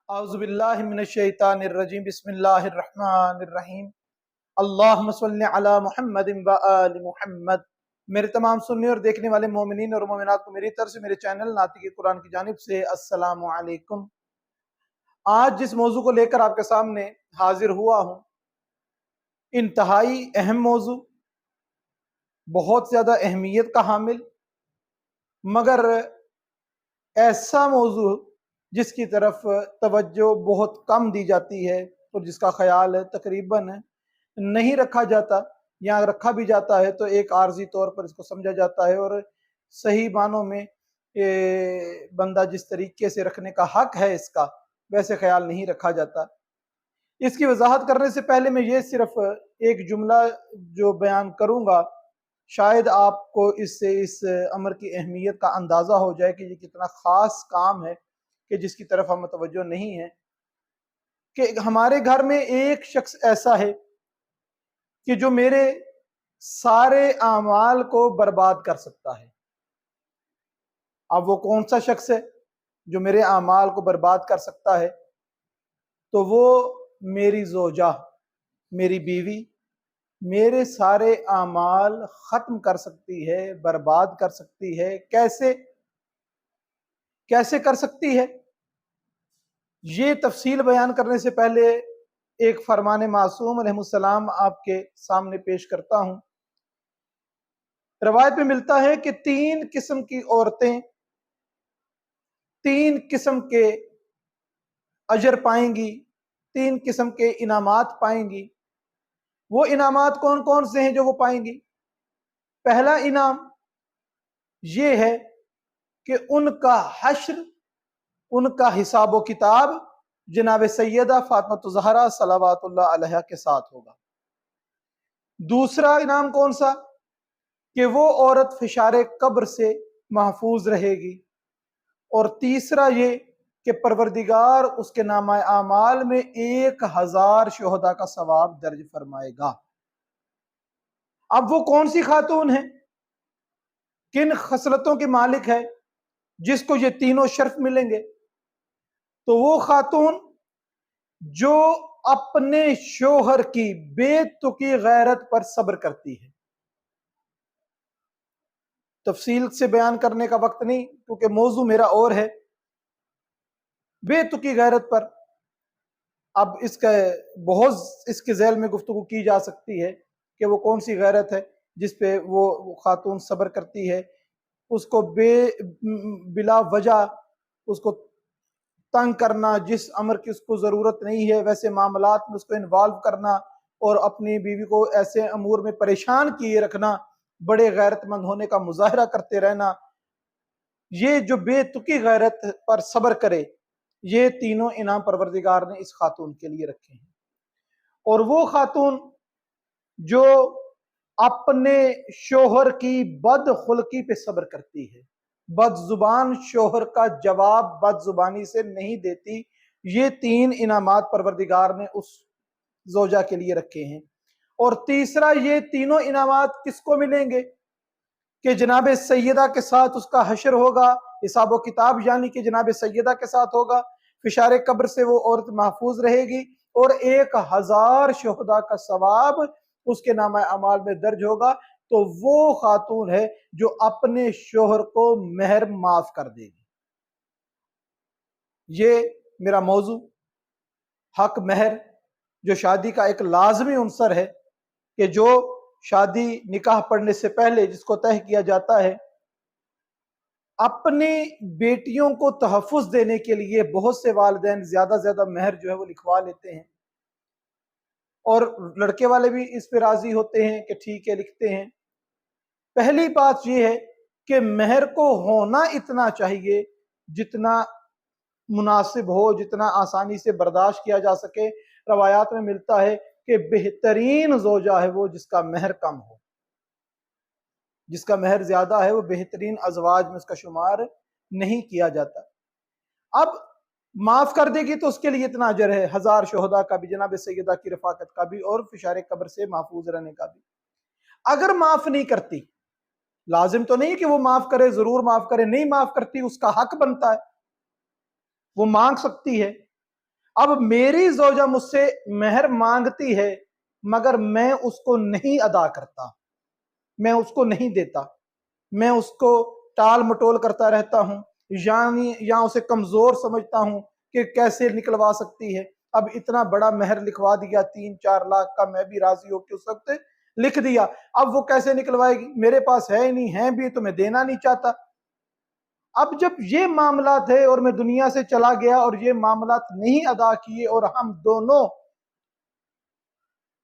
اعوذ باللہ من الشیطان الرجیم بسم اللہ الرحمن الرحیم اللہم صلی علی محمد و آل محمد۔ میرے تمام سننے اور دیکھنے والے مومنین اور مومنات کو میری طرف سے میرے چینل ناطق قرآن کی جانب سے السلام علیکم۔ آج جس موضوع کو لے کر آپ کے سامنے حاضر ہوا ہوں، انتہائی اہم موضوع، بہت زیادہ اہمیت کا حامل، مگر ایسا موضوع جس کی طرف توجہ بہت کم دی جاتی ہے اور جس کا خیال تقریباً نہیں رکھا جاتا، یا رکھا بھی جاتا ہے تو ایک عارضی طور پر اس کو سمجھا جاتا ہے، اور صحیح معنوں میں بندہ جس طریقے سے رکھنے کا حق ہے اس کا ویسے خیال نہیں رکھا جاتا۔ اس کی وضاحت کرنے سے پہلے میں یہ صرف ایک جملہ جو بیان کروں گا، شاید آپ کو اس سے اس امر کی اہمیت کا اندازہ ہو جائے کہ یہ کتنا خاص کام ہے کہ جس کی طرف ہم متوجہ نہیں ہیں، کہ ہمارے گھر میں ایک شخص ایسا ہے کہ جو میرے سارے اعمال کو برباد کر سکتا ہے۔ اب وہ کون سا شخص ہے جو میرے اعمال کو برباد کر سکتا ہے؟ تو وہ میری زوجہ، میری بیوی میرے سارے اعمال ختم کر سکتی ہے، برباد کر سکتی ہے۔ کیسے کر سکتی ہے؟ یہ تفصیل بیان کرنے سے پہلے ایک فرمان معصوم علیہ السلام آپ کے سامنے پیش کرتا ہوں۔ روایت میں ملتا ہے کہ 3 قسم کی عورتیں 3 قسم کے اجر پائیں گی، 3 قسم کے انعامات پائیں گی۔ وہ انعامات کون کون سے ہیں جو وہ پائیں گی؟ پہلا انعام یہ ہے کہ ان کا حشر، ان کا حساب و کتاب جناب سیدہ فاطمہ الزہرا صلوات اللہ علیہا کے ساتھ ہوگا۔ دوسرا انعام کون سا؟ کہ وہ عورت فشار قبر سے محفوظ رہے گی۔ اور تیسرا یہ کہ پروردگار اس کے نامہ اعمال میں 1000 شہداء کا ثواب درج فرمائے گا۔ اب وہ کون سی خاتون ہے، کن خصلتوں کی مالک ہے جس کو یہ تینوں شرف ملیں گے؟ تو وہ خاتون جو اپنے شوہر کی بے تکی غیرت پر صبر کرتی ہے۔ تفصیل سے بیان کرنے کا وقت نہیں کیونکہ موضوع میرا اور ہے۔ بے تکی غیرت پر اب اس کے ذیل میں گفتگو کی جا سکتی ہے کہ وہ کون سی غیرت ہے جس پہ وہ خاتون صبر کرتی ہے۔ اس کو بلا وجہ اس کو تنگ کرنا، جس امر کی اس کو ضرورت نہیں ہے ویسے معاملات میں اس کو انوالو کرنا، اور اپنی بیوی کو ایسے امور میں پریشان کیے رکھنا، بڑے غیرت مند ہونے کا مظاہرہ کرتے رہنا، یہ جو بے تکی غیرت پر صبر کرے، یہ تینوں انعام پروردگار نے اس خاتون کے لیے رکھے ہیں۔ اور وہ خاتون جو اپنے شوہر کی بد خلقی پہ صبر کرتی ہے، بد زبان شوہر کا جواب بد زبانی سے نہیں دیتی، یہ 3 انعامات پروردگار نے اس زوجہ کے لیے رکھے ہیں۔ اور تیسرا، یہ تینوں انعامات کس کو ملیں گے؟ کہ جناب سیدہ کے ساتھ اس کا حشر ہوگا، حساب و کتاب یعنی کہ جناب سیدہ کے ساتھ ہوگا، فشار قبر سے وہ عورت محفوظ رہے گی، اور 1000 شہداء کا ثواب اس کے نامہ اعمال میں درج ہوگا۔ تو وہ خاتون ہے جو اپنے شوہر کو مہر معاف کر دے گی۔ یہ میرا موضوع حق مہر، جو شادی کا ایک لازمی عنصر ہے، کہ جو شادی نکاح پڑھنے سے پہلے جس کو طے کیا جاتا ہے، اپنی بیٹیوں کو تحفظ دینے کے لیے بہت سے والدین زیادہ زیادہ مہر جو ہے وہ لکھوا لیتے ہیں، اور لڑکے والے بھی اس پہ راضی ہوتے ہیں کہ ٹھیک ہے لکھتے ہیں۔ پہلی بات یہ ہے کہ مہر کو ہونا اتنا چاہیے جتنا مناسب ہو، جتنا آسانی سے برداشت کیا جا سکے۔ روایات میں ملتا ہے کہ بہترین زوجہ ہے وہ جس کا مہر کم ہو، جس کا مہر زیادہ ہے وہ بہترین ازواج میں اس کا شمار نہیں کیا جاتا۔ اب معاف کر دے گی تو اس کے لیے اتنا اجر ہے، 1000 شہداء کا بھی، جناب سیدہ کی رفاقت کا بھی، اور فشار قبر سے محفوظ رہنے کا بھی۔ اگر معاف نہیں کرتی، لازم تو نہیں کہ وہ معاف کرے، ضرور معاف کرے، نہیں معاف کرتی اس کا حق بنتا ہے، وہ مانگ سکتی ہے اب میری زوجہ مجھ سے مہر مانگتی ہے مگر میں اس کو نہیں ادا کرتا، میں اس کو نہیں دیتا، میں اس کو ٹال مٹول کرتا رہتا ہوں، یعنی یا اسے کمزور سمجھتا ہوں کہ کیسے نکلوا سکتی ہے۔ اب اتنا بڑا مہر لکھوا دیا 3-4 لاکھ کا، میں بھی راضی ہو کے اس وقت لکھ دیا، اب وہ کیسے نکلوائے گی؟ میرے پاس ہے ہی نہیں، ہے بھی تو میں دینا نہیں چاہتا۔ اب جب یہ معاملات ہے اور میں دنیا سے چلا گیا اور یہ معاملات نہیں ادا کیے اور ہم دونوں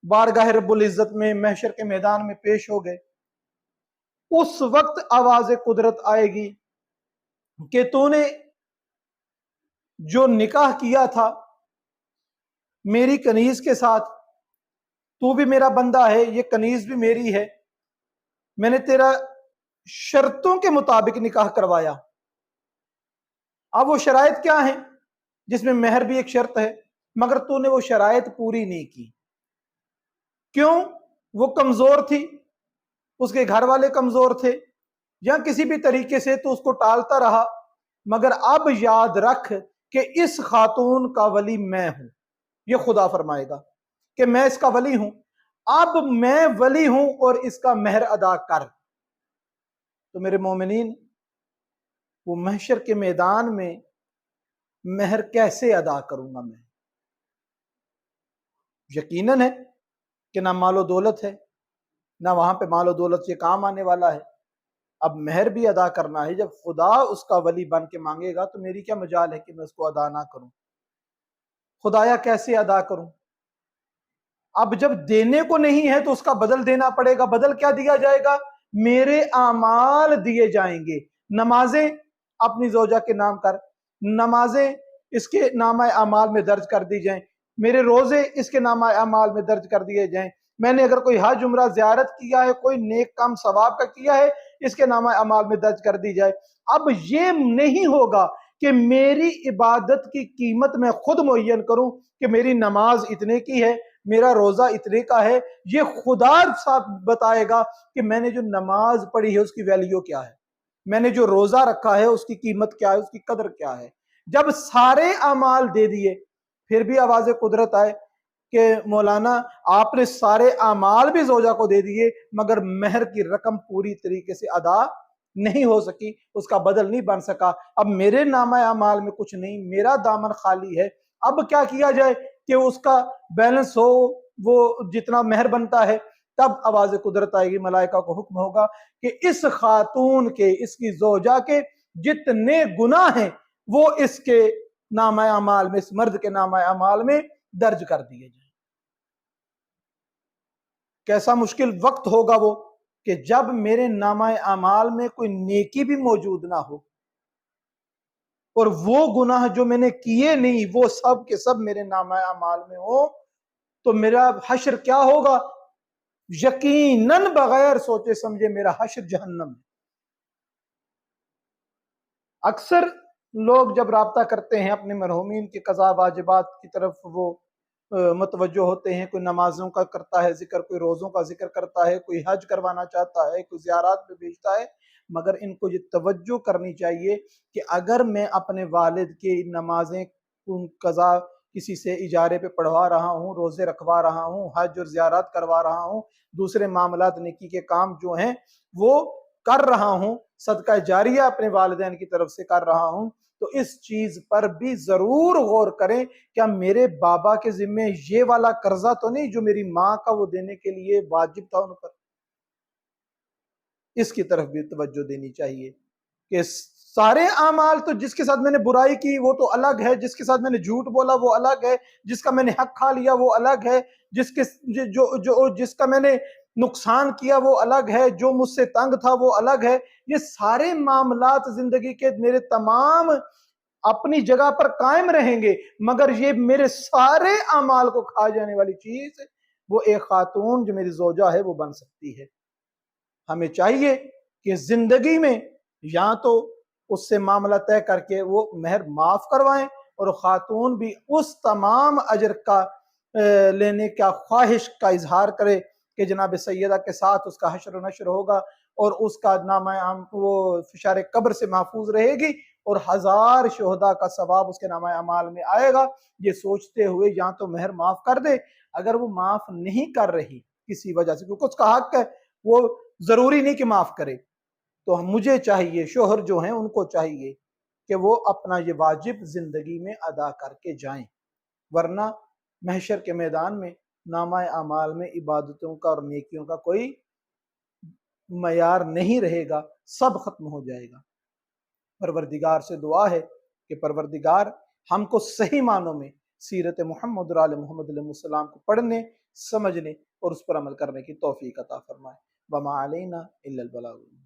بارگاہ رب العزت میں محشر کے میدان میں پیش ہو گئے، اس وقت آواز قدرت آئے گی کہ تو نے جو نکاح کیا تھا میری کنیز کے ساتھ، تو بھی میرا بندہ ہے، یہ کنیز بھی میری ہے، میں نے تیرا شرطوں کے مطابق نکاح کروایا۔ اب وہ شرائط کیا ہیں؟ جس میں مہر بھی ایک شرط ہے، مگر تو نے وہ شرائط پوری نہیں کی۔ کیوں؟ وہ کمزور تھی، اس کے گھر والے کمزور تھے، یا کسی بھی طریقے سے تو اس کو ٹالتا رہا۔ مگر اب یاد رکھ کہ اس خاتون کا ولی میں ہوں، یہ خدا فرمائے گا کہ میں اس کا ولی ہوں، اب میں ولی ہوں اور اس کا مہر ادا کر۔ تو میرے مومنین، وہ محشر کے میدان میں مہر کیسے ادا کروں گا میں؟ یقیناً ہے کہ نہ مال و دولت ہے، نہ وہاں پہ مال و دولت یہ کام آنے والا ہے۔ اب مہر بھی ادا کرنا ہے، جب خدا اس کا ولی بن کے مانگے گا تو میری کیا مجال ہے کہ میں اس کو ادا نہ کروں؟ خدایا کیسے ادا کروں؟ اب جب دینے کو نہیں ہے تو اس کا بدل دینا پڑے گا۔ بدل کیا دیا جائے گا؟ میرے اعمال دیے جائیں گے۔ نمازیں اپنی زوجہ کے نام کر، نمازیں اس کے نامہ اعمال میں درج کر دی جائیں، میرے روزے اس کے نامہ اعمال میں درج کر دیے جائیں، میں نے اگر کوئی حج عمرہ زیارت کیا ہے، کوئی نیک کام ثواب کا کیا ہے، اس کے نامہ اعمال میں درج کر دی جائے۔ اب یہ نہیں ہوگا کہ میری عبادت کی قیمت میں خود معین کروں کہ میری نماز اتنے کی ہے، میرا روزہ اتنے کا ہے۔ یہ خدا صاحب بتائے گا کہ میں نے جو نماز پڑھی ہے اس کی ویلیو کیا ہے، میں نے جو روزہ رکھا ہے اس کی قیمت کیا ہے، اس کی قدر کیا ہے۔ جب سارے اعمال دے دیے، پھر بھی آواز قدرت آئے کہ مولانا آپ نے سارے اعمال بھی زوجہ کو دے دیے مگر مہر کی رقم پوری طریقے سے ادا نہیں ہو سکی، اس کا بدل نہیں بن سکا، اب میرے نامہ اعمال میں کچھ نہیں، میرا دامن خالی ہے۔ اب کیا کیا جائے کہ اس کا بیلنس ہو، وہ جتنا مہر بنتا ہے؟ تب آواز قدرت آئے گی، ملائکہ کو حکم ہوگا کہ اس خاتون کے، اس کی زوجہ کے جتنے گناہ ہیں وہ اس کے نامہ اعمال میں، اس مرد کے نامہ اعمال میں درج کر دیے جائیں۔ کیسا مشکل وقت ہوگا وہ کہ جب میرے نامہ اعمال میں کوئی نیکی بھی موجود نہ ہو اور وہ گناہ جو میں نے کیے نہیں وہ سب کے سب میرے نامہ اعمال میں ہو، تو میرا حشر کیا ہوگا؟ یقیناً بغیر سوچے سمجھے میرا حشر جہنم ہے۔ اکثر لوگ جب رابطہ کرتے ہیں اپنے مرحومین کے قضا واجبات کی طرف، وہ متوجہ ہوتے ہیں، کوئی نمازوں کا کرتا ہے ذکر، کوئی روزوں کا ذکر کرتا ہے، کوئی حج کروانا چاہتا ہے، کوئی زیارات پہ بھیجتا ہے، مگر ان کو یہ توجہ کرنی چاہیے کہ اگر میں اپنے والد کی نمازیں قضا کسی سے اجارے پہ پڑھوا رہا ہوں، روزے رکھوا رہا ہوں، حج اور زیارات کروا رہا ہوں، دوسرے معاملات نیکی کے کام جو ہیں وہ کر رہا ہوں، صدقہ جاریہ اپنے والدین کی طرف سے کر رہا ہوں، تو اس چیز پر بھی ضرور غور کریں، کیا میرے بابا کے ذمہ یہ والا قرضہ تو نہیں جو میری ماں کا وہ دینے کے لیے واجب تھا ان پر؟ اس کی طرف بھی توجہ دینی چاہیے کہ سارے اعمال تو جس کے ساتھ میں نے برائی کی وہ تو الگ ہے، جس کے ساتھ میں نے جھوٹ بولا وہ الگ ہے، جس کا میں نے حق کھا لیا وہ الگ ہے، جس کا میں نے نقصان کیا وہ الگ ہے، جو مجھ سے تنگ تھا وہ الگ ہے۔ یہ سارے معاملات زندگی کے میرے تمام اپنی جگہ پر قائم رہیں گے، مگر یہ میرے سارے اعمال کو کھا جانے والی چیز وہ ایک خاتون جو میری زوجہ ہے وہ بن سکتی ہے۔ ہمیں چاہیے کہ زندگی میں یا تو اس سے معاملہ طے کر کے وہ مہر معاف کروائیں، اور خاتون بھی اس تمام اجر کا لینے کا خواہش کا اظہار کرے کہ جناب سیدہ کے ساتھ اس کا حشر و نشر ہوگا اور اس کا نامہ وہ فشار قبر سے محفوظ رہے گی، اور 1000 شہداء کا ثواب اس کے نامہ اعمال میں آئے گا، یہ سوچتے ہوئے یا تو مہر معاف کر دے، اگر وہ معاف نہیں کر رہی کسی وجہ سے، کیونکہ اس کا حق ہے، وہ ضروری نہیں کہ معاف کرے، تو مجھے چاہیے، شوہر جو ہیں ان کو چاہیے کہ وہ اپنا یہ واجب زندگی میں ادا کر کے جائیں، ورنہ محشر کے میدان میں نامہ اعمال میں عبادتوں کا اور نیکیوں کا کوئی معیار نہیں رہے گا، سب ختم ہو جائے گا۔ پروردگار سے دعا ہے کہ پروردگار ہم کو صحیح معنوں میں سیرت محمد اور آل محمد علیہ السلام کو پڑھنے، سمجھنے اور اس پر عمل کرنے کی توفیق عطا فرمائے۔ وما علینا الا البلاغ۔